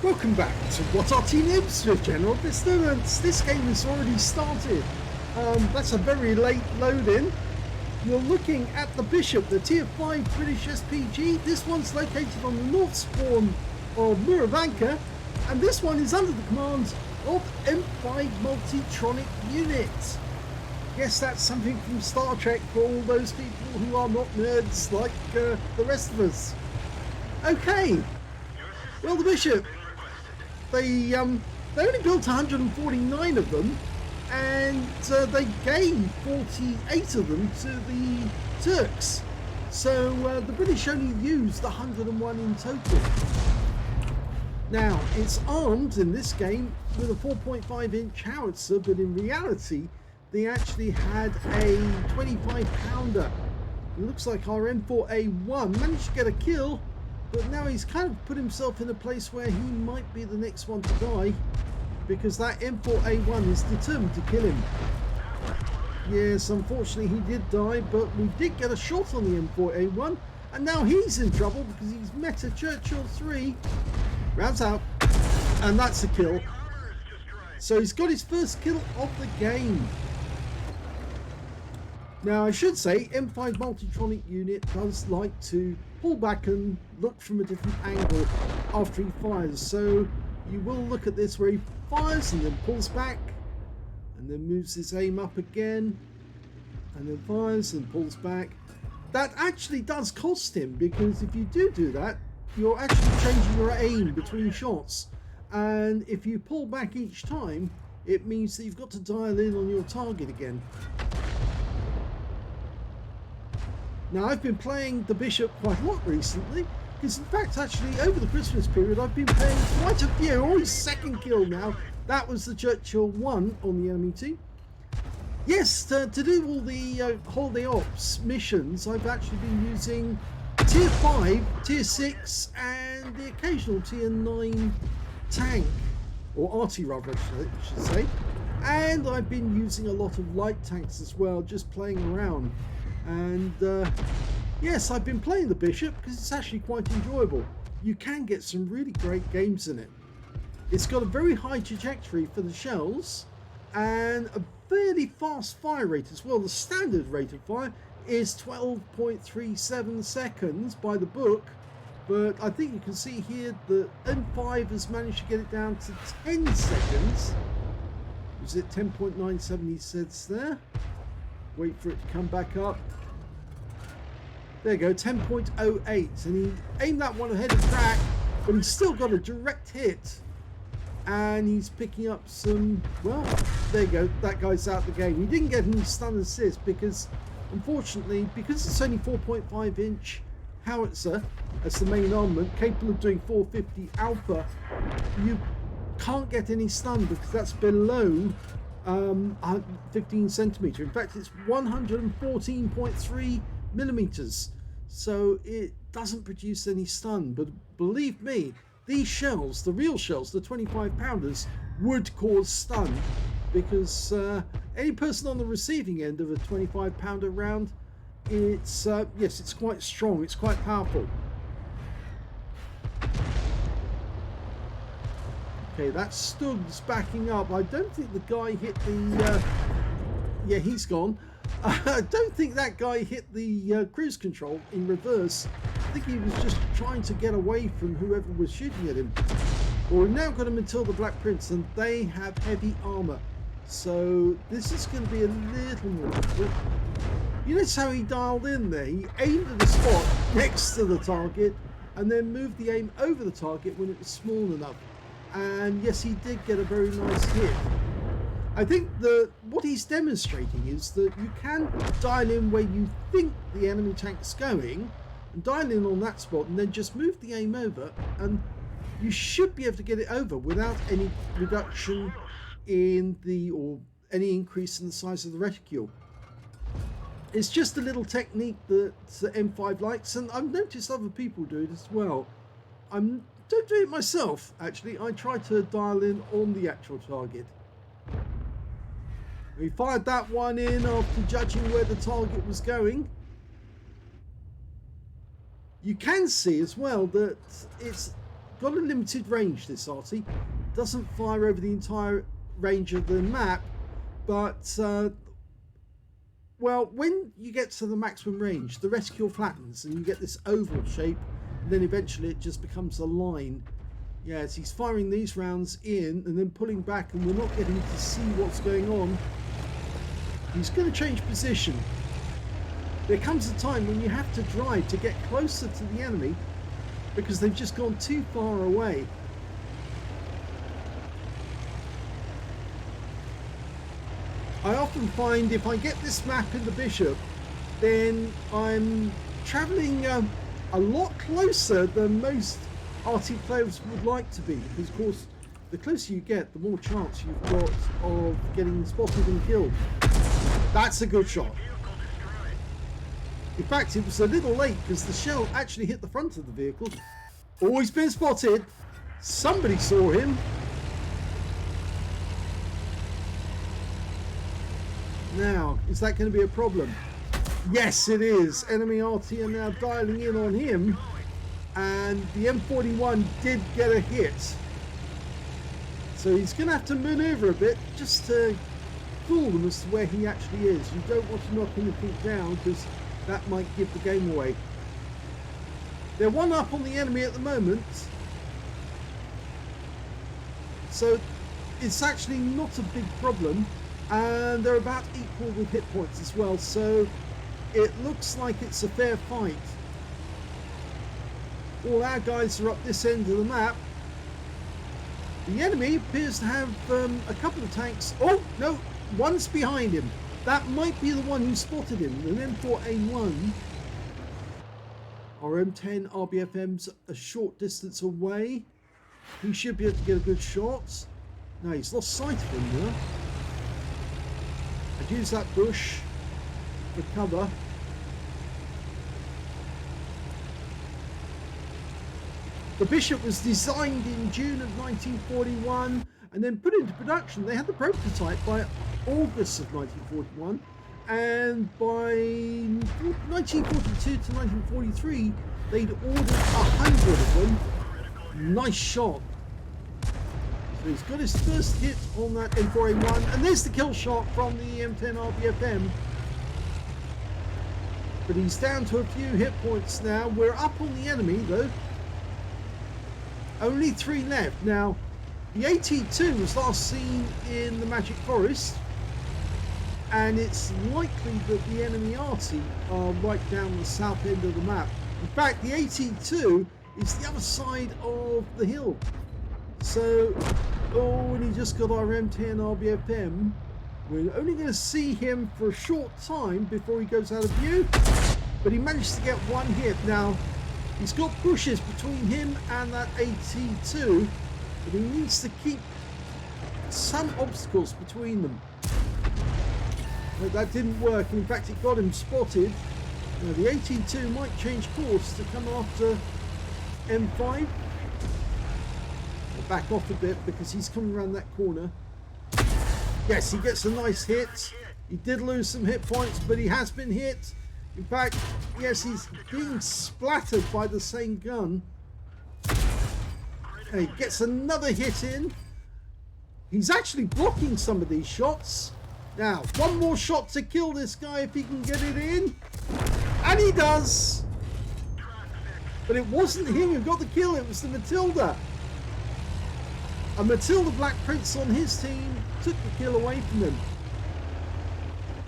Welcome back to What Arty Noobs with General Disturbance. This game has already started. That's a very late load-in. You're looking at the Bishop, the Tier 5 British SPG. This one's located on the north spawn of Murovanka, and this one is under the command of M5 Multitronic Unit. Yes, that's something from Star Trek for all those people who are not nerds like the rest of us. Okay, well, the Bishop, they only built 149 of them, and they gave 48 of them to the Turks. So the British only used 101 in total. Now, it's armed in this game with a 4.5-inch howitzer, but in reality, they actually had a 25-pounder. It looks like our M4A1 managed to get a kill, but now he's kind of put himself in a place where he might be the next one to die, because that M4A1 is determined to kill him. Yes, unfortunately he did die, but we did get a shot on the M4A1, and now he's in trouble because he's met a Churchill 3. Rounds out, and that's a kill. So he's got his first kill of the game. Now, I should say, M5 Multitronic Unit does like to pull back and look from a different angle after he fires. So you will look at this where he fires and then pulls back and then moves his aim up again and then fires and pulls back. That actually does cost him, because if you do that, you're actually changing your aim between shots. And if you pull back each time, it means that you've got to dial in on your target again. Now, I've been playing the Bishop quite a lot recently, because in fact actually over the Christmas period I've been playing quite a few. Oh, his second kill now. That was the Churchill 1 on the enemy team. Yes, to do all the holiday ops missions, I've actually been using Tier 5, Tier 6 and the occasional Tier 9 tank, or Arty rather I should say. And I've been using a lot of light tanks as well, just playing around. And yes, I've been playing the Bishop because it's actually quite enjoyable. You can get some really great games in it. It's got a very high trajectory for the shells and a fairly fast fire rate as well. The standard rate of fire is 12.37 seconds by the book, but I think you can see here that M5 has managed to get it down to 10 seconds. Was it 10.97 he says there? Wait for it to come back up. There you go, 10.08, and he aimed that one ahead of track, but he's still got a direct hit, and he's picking up some, well, there you go, that guy's out the game. He didn't get any stun assist because, unfortunately, because it's only 4.5-inch howitzer as the main armament, capable of doing 450 alpha, you can't get any stun because that's below 15 centimeter. In fact, it's 114.3 millimeters, so it doesn't produce any stun. But believe me, these shells, the real shells, the 25-pounders, would cause stun, because any person on the receiving end of a 25-pounder round, it's yes, it's quite strong, it's quite powerful. Okay, that Stug's backing up. I don't think the guy hit the... yeah, he's gone. I don't think that guy hit the cruise control in reverse. I think he was just trying to get away from whoever was shooting at him. Well, we've now got him until the Black Prince, and they have heavy armour. So this is going to be a little more difficult. You notice how he dialed in there? He aimed at a spot next to the target, and then moved the aim over the target when it was small enough. And yes, he did get a very nice hit. I think that what he's demonstrating is that you can dial in where you think the enemy tank's going, and dial in on that spot, and then just move the aim over, and you should be able to get it over without any reduction in the, or any increase in the size of the reticule. It's just a little technique that M5 likes, and I've noticed other people do it as well. Don't do it myself, actually. I try to dial in on the actual target. We fired that one in after judging where the target was going. You can see as well that it's got a limited range, this Arty. Doesn't fire over the entire range of the map, but well, when you get to the maximum range, the reticule flattens and you get this oval shape, and then eventually it just becomes a line. Yes, he's firing these rounds in and then pulling back, and we're not getting to see what's going on. He's going to change position. There comes a time when you have to drive to get closer to the enemy because they've just gone too far away. I often find if I get this map in the Bishop, then I'm travelling a lot closer than most Arty players would like to be, because of course the closer you get, the more chance you've got of getting spotted and killed. That's a good shot. In fact, it was a little late because the shell actually hit the front of the vehicle. Oh, he's been spotted. Somebody saw him. Now, is that going to be a problem? Yes, it is. Enemy Arty are now dialing in on him. And the M41 did get a hit. So he's going to have to maneuver a bit just to fool them as to where he actually is. You don't want to knock anything down because that might give the game away. They're one up on the enemy at the moment. So it's actually not a big problem. And they're about equal with hit points as well. So it looks like it's a fair fight. All our guys are up this end of the map. The enemy appears to have a couple of tanks. Oh, no, one's behind him. That might be the one who spotted him. An M4A1. Our M10 RBFM's a short distance away. He should be able to get a good shot. No, he's lost sight of him now. I'd use that bush for cover. The Bishop was designed in June of 1941 and then put into production. They had the prototype by August of 1941, and by 1942 to 1943 they'd ordered 100 of them. Nice shot. So he's got his first hit on that M4A1, and there's the kill shot from the M10 RBFM. But he's down to a few hit points now. We're up on the enemy though. Only 3 left. Now, the AT2 was last seen in the Magic Forest, and it's likely that the enemy Arty are right down the south end of the map. In fact, the AT2 is the other side of the hill. So, oh, and he just got our M10 RBFM. We're only going to see him for a short time before he goes out of view, but he managed to get one hit. Now, he's got bushes between him and that AT2, but he needs to keep some obstacles between them. But that didn't work. In fact, it got him spotted. Now, the AT2 might change course to come after M5. I'll back off a bit because he's coming around that corner. Yes, he gets a nice hit. He did lose some hit points, but he has been hit. In fact, yes, he's being splattered by the same gun. And he gets another hit in. He's actually blocking some of these shots. Now, one more shot to kill this guy if he can get it in. And he does. But it wasn't him who got the kill, it was the Matilda. A Matilda Black Prince on his team took the kill away from him.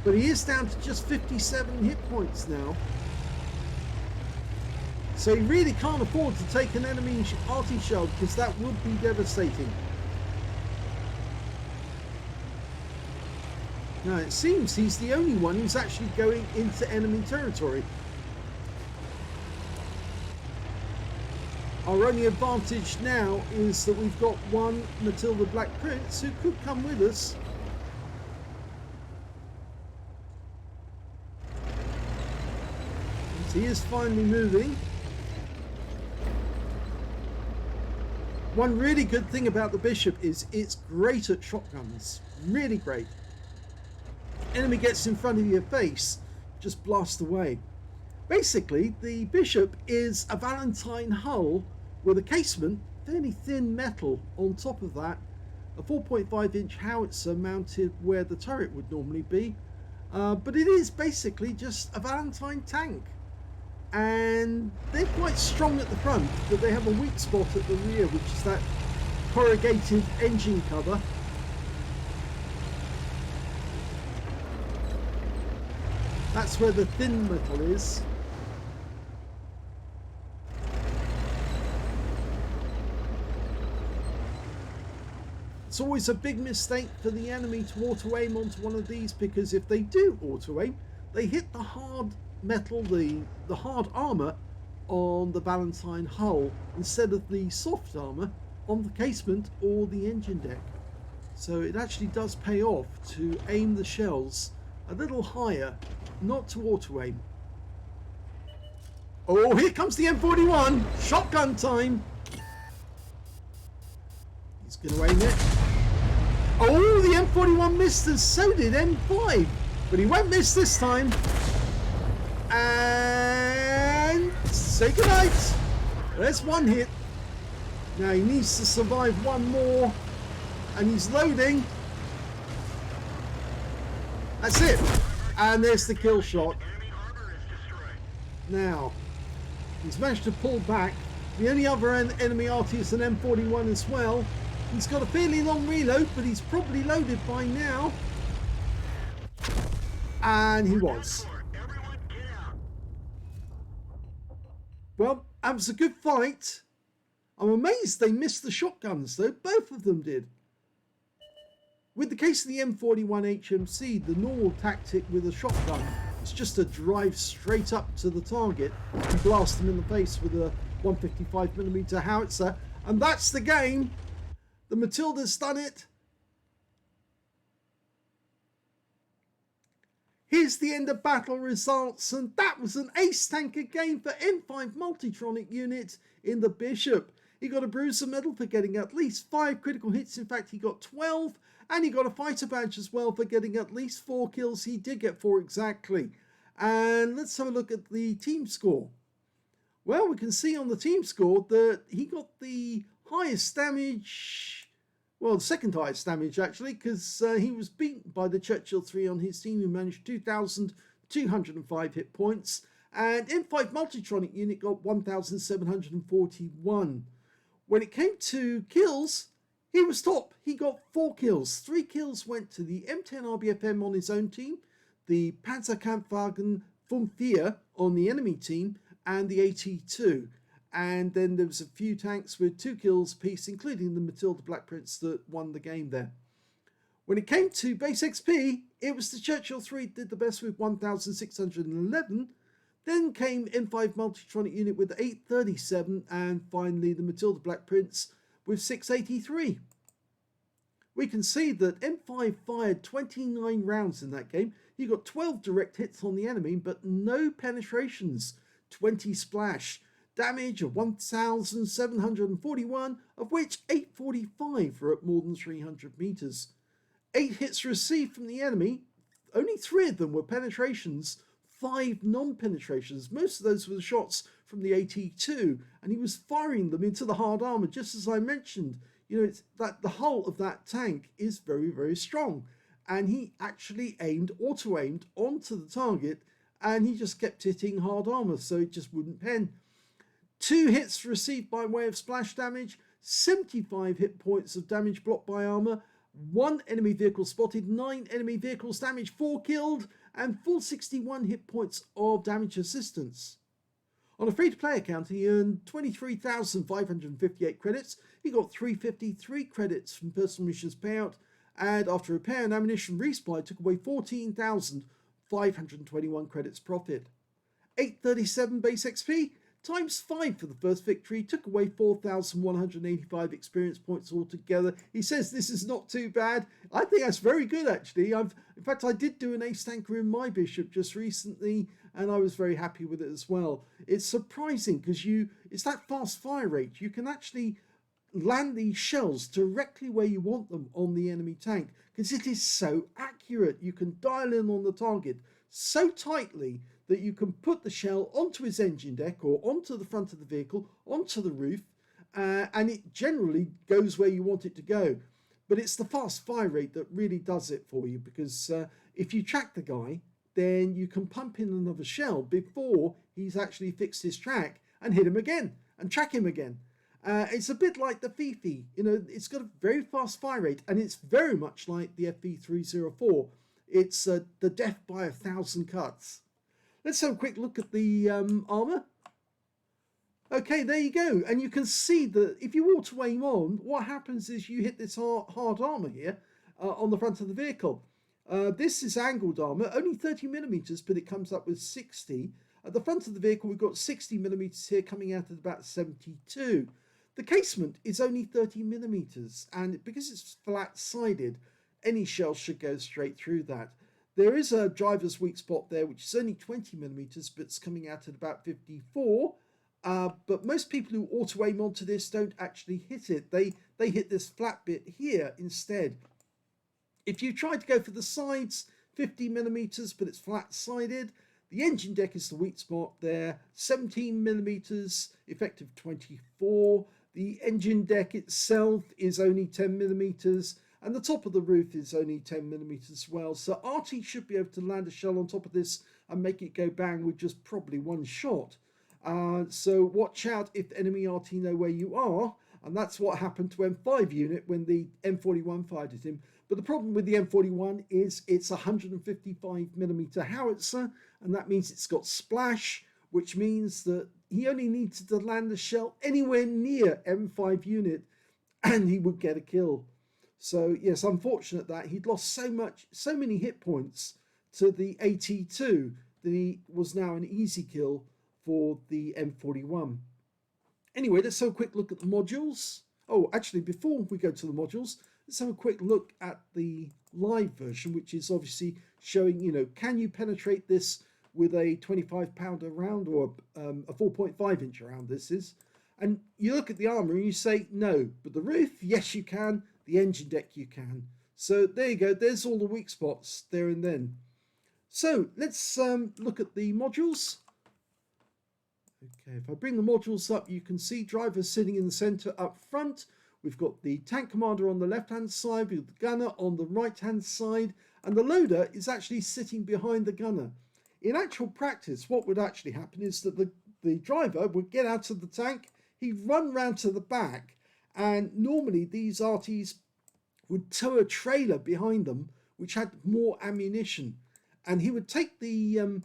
But he is down to just 57 hit points now. So he really can't afford to take an enemy Arty shell because that would be devastating. Now it seems he's the only one who's actually going into enemy territory. Our only advantage now is that we've got one Matilda Black Prince who could come with us. He is finally moving. One really good thing about the Bishop is it's great at shotguns. Really great. Enemy gets in front of your face, just blast away. Basically, the Bishop is a Valentine hull with a casement fairly thin metal on top of that. A 4.5-inch howitzer mounted where the turret would normally be. But it is basically just a Valentine tank. And they're quite strong at the front, but they have a weak spot at the rear, which is that corrugated engine cover. That's where the thin metal is. It's always a big mistake for the enemy to auto-aim onto one of these, because if they do auto-aim, they hit the hard metal, the hard armour on the Valentine hull instead of the soft armour on the casement or the engine deck. So it actually does pay off to aim the shells a little higher, not to auto-aim. Oh, here comes the M41! Shotgun time! He's going to aim it. Oh, the M41 missed, and so did M5. But he won't miss this time. And say goodnight. There's one hit. Now he needs to survive one more. And he's loading. That's it. And there's the kill shot. Now, he's managed to pull back. The only other enemy Arty is an M41 as well. He's got a fairly long reload, but he's probably loaded by now. And he was. Well, that was a good fight. I'm amazed they missed the shotguns though. Both of them did. With the case of the M41 HMC, the normal tactic with a shotgun is just to drive straight up to the target and blast them in the face with a 155mm howitzer. And that's the game. The Matilda's done it. Here's the end of battle results, and that was an ace tanker game for M5 Multitronic unit in the Bishop. He got a bruiser medal for getting at least 5 critical hits. In fact, he got 12, and he got a fighter badge as well for getting at least 4 kills. He did get 4 exactly. And let's have a look at the team score. Well, we can see on the team score that he got the highest damage, well, the second highest damage actually, because he was beaten by the Churchill 3 on his team, who managed 2,205 hit points, and M5 Multitronic unit got 1,741. When it came to kills, he was top. He got 4 kills. 3 kills went to the M10 RBFM on his own team, the Panzerkampfwagen 5 on the enemy team, and the AT2. And then there was a few tanks with 2 kills apiece, including the Matilda Black Prince that won the game there. When it came to base XP, it was the Churchill 3 did the best with 1,611. Then came M5 Multitronic unit with 837, and finally the Matilda Black Prince with 683. We can see that M5 fired 29 rounds in that game. He got 12 direct hits on the enemy, but no penetrations, 20 splash. Damage of 1,741, of which 845 were at more than 300 meters. 8 hits received from the enemy, only 3 of them were penetrations, 5 non-penetrations. Most of those were the shots from the AT2, and he was firing them into the hard armor, just as I mentioned. You know, it's that the hull of that tank is very, very strong, and he actually auto-aimed onto the target, and he just kept hitting hard armor, so it just wouldn't pen. 2 hits received by way of splash damage, 75 hit points of damage blocked by armor, 1 enemy vehicle spotted, 9 enemy vehicles damaged, 4 killed, and full 61 hit points of damage assistance. On a free-to-play account, he earned 23,558 credits. He got 353 credits from personal missions payout, and after repair and ammunition resupply, took away 14,521 credits profit. 837 base XP. Times 5 for the first victory, took away 4,185 experience points altogether. He says this is not too bad. I think that's very good actually. In fact, I did do an ace tanker in my Bishop just recently, and I was very happy with it as well. It's surprising because it's that fast fire rate. You can actually land these shells directly where you want them on the enemy tank because it is so accurate. You can dial in on the target so tightly that you can put the shell onto his engine deck or onto the front of the vehicle, onto the roof, and it generally goes where you want it to go. But it's the fast fire rate that really does it for you, because if you track the guy, then you can pump in another shell before he's actually fixed his track and hit him again and track him again. It's a bit like the Fifi, you know, it's got a very fast fire rate, and it's very much like the FV304. It's the death by 1,000 cuts. Let's have a quick look at the armor. Okay, there you go. And you can see that if you auto aim on, what happens is you hit this hard armor here on the front of the vehicle. This is angled armor, only 30mm, but it comes up with 60. At the front of the vehicle, we've got 60mm here, coming out at about 72. The casement is only 30mm, and because it's flat-sided, any shell should go straight through that. There is a driver's weak spot there, which is only 20mm, but it's coming out at about 54. But most people who auto aim onto this don't actually hit it. They hit this flat bit here instead. If you try to go for the sides, 50mm, but it's flat-sided. The engine deck is the weak spot there, 17mm, effective 24. The engine deck itself is only 10mm, and the top of the roof is only 10mm as well. So Arty should be able to land a shell on top of this and make it go bang with just probably one shot. So watch out if enemy Arty know where you are, and that's what happened to M5 unit when the M41 fired at him. But the problem with the M41 is it's a 155mm howitzer, and that means it's got splash, which means that he only needs to land the shell anywhere near M5 unit and he would get a kill. So yes, unfortunate that he'd lost so many hit points to the AT2 that he was now an easy kill for the M41. Anyway, let's have a quick look at the modules. Oh, actually, before we go to the modules, let's have a quick look at the live version, which is obviously showing, you know, can you penetrate this with a 25-pounder round, or a 4.5-inch round this is. And you look at the armour and you say, no. But the roof, yes, you can. The engine deck, you can. So there you go. There's all the weak spots there and then. So let's look at the modules. Okay, if I bring the modules up, you can see drivers sitting in the centre up front. We've got the tank commander on the left-hand side, with the gunner on the right-hand side, and the loader is actually sitting behind the gunner. In actual practice, what would actually happen is that the driver would get out of the tank, he'd run round to the back, and normally these RTs would tow a trailer behind them, which had more ammunition, and he would take the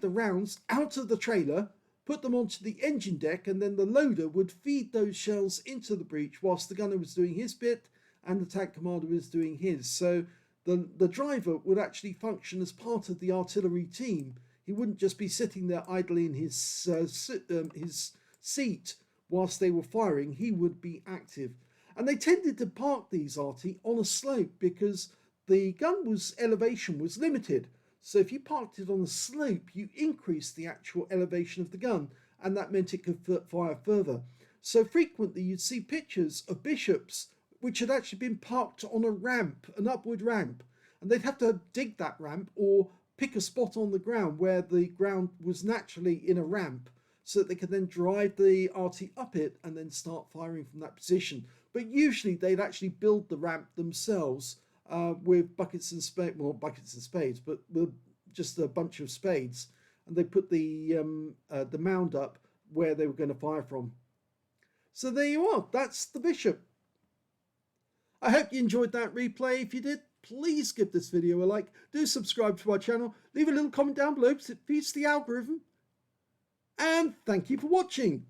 rounds out of the trailer, put them onto the engine deck, and then the loader would feed those shells into the breech whilst the gunner was doing his bit and the tank commander was doing his. So the driver would actually function as part of the artillery team. He wouldn't just be sitting there idly in his seat whilst they were firing. He would be active. And they tended to park these Arty on a slope because the gun elevation was limited. So if you parked it on a slope, you increased the actual elevation of the gun, and that meant it could fire further. So frequently you'd see pictures of bishops which had actually been parked on a ramp, an upward ramp, and they'd have to dig that ramp or pick a spot on the ground where the ground was naturally in a ramp, so that they could then drive the Arty up it and then start firing from that position. But usually they'd actually build the ramp themselves with buckets and spades, but with just a bunch of spades, and they put the mound up where they were going to fire from. So there you are. That's the Bishop. I hope you enjoyed that replay. If you did, please give this video a like. Do subscribe to our channel. Leave a little comment down below because it feeds the algorithm. And thank you for watching.